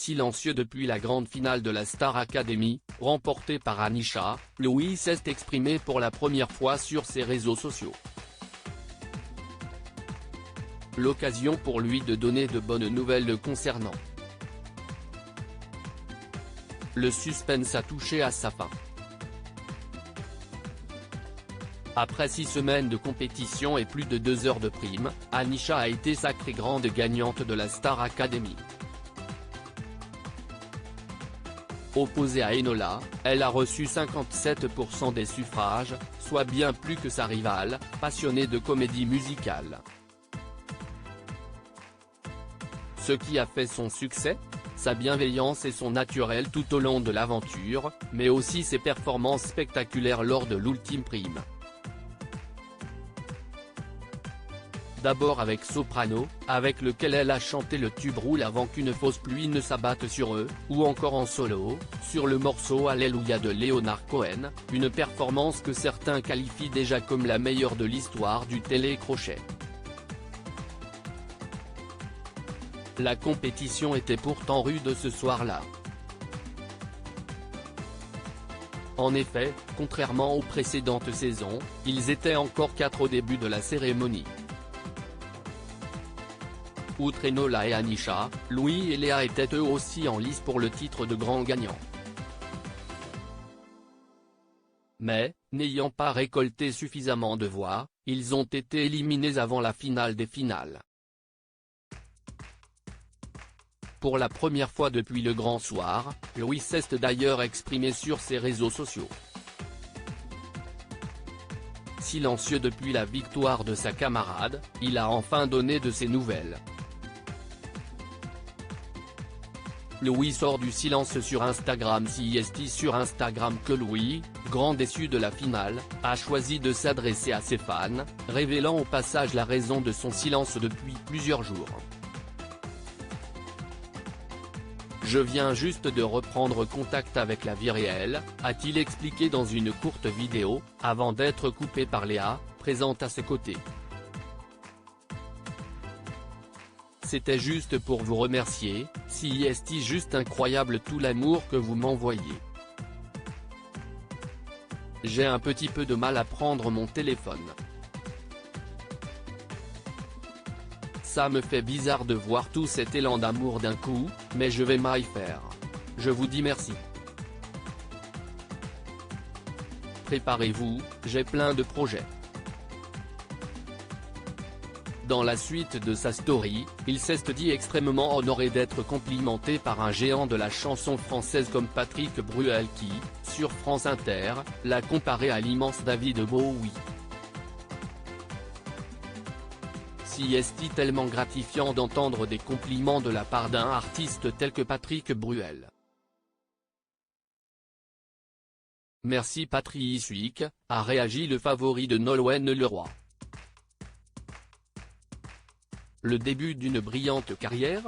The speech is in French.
Silencieux depuis la grande finale de la Star Academy, remportée par Anisha, Louis s'est exprimé pour la première fois sur ses réseaux sociaux. L'occasion pour lui de donner de bonnes nouvelles le concernant. Le suspense a touché à sa fin. Après 6 semaines de compétition et plus de 2 heures de prime, Anisha a été sacrée grande gagnante de la Star Academy. Opposée à Enola, elle a reçu 57% des suffrages, soit bien plus que sa rivale, passionnée de comédie musicale. Ce qui a fait son succès ? Sa bienveillance et son naturel tout au long de l'aventure, mais aussi ses performances spectaculaires lors de l'ultime prime. D'abord avec Soprano, avec lequel elle a chanté le tube Roule avant qu'une fausse pluie ne s'abatte sur eux, ou encore en solo, sur le morceau Alléluia de Leonard Cohen, une performance que certains qualifient déjà comme la meilleure de l'histoire du télécrochet. La compétition était pourtant rude ce soir-là. En effet, contrairement aux précédentes saisons, ils étaient encore 4 au début de la cérémonie. Outre Enola et Anisha, Louis et Léa étaient eux aussi en lice pour le titre de grand gagnant. Mais, n'ayant pas récolté suffisamment de voix, ils ont été éliminés avant la finale des finales. Pour la première fois depuis le grand soir, Louis s'est d'ailleurs exprimé sur ses réseaux sociaux. Silencieux depuis la victoire de sa camarade, il a enfin donné de ses nouvelles. Louis sort du silence sur Instagram. C'est sur Instagram que Louis, grand déçu de la finale, a choisi de s'adresser à ses fans, révélant au passage la raison de son silence depuis plusieurs jours. Je viens juste de reprendre contact avec la vie réelle, a-t-il expliqué dans une courte vidéo, avant d'être coupé par Léa, présente à ses côtés. C'était juste pour vous remercier, c'est juste incroyable tout l'amour que vous m'envoyez. J'ai un petit peu de mal à prendre mon téléphone. Ça me fait bizarre de voir tout cet élan d'amour d'un coup, mais je vais m'y faire. Je vous dis merci. Préparez-vous, j'ai plein de projets. Dans la suite de sa story, il s'est dit extrêmement honoré d'être complimenté par un géant de la chanson française comme Patrick Bruel qui, sur France Inter, l'a comparé à l'immense David Bowie. C'est tellement gratifiant d'entendre des compliments de la part d'un artiste tel que Patrick Bruel. Merci Patrick, a réagi le favori de Nolwenn Leroy. Le début d'une brillante carrière ?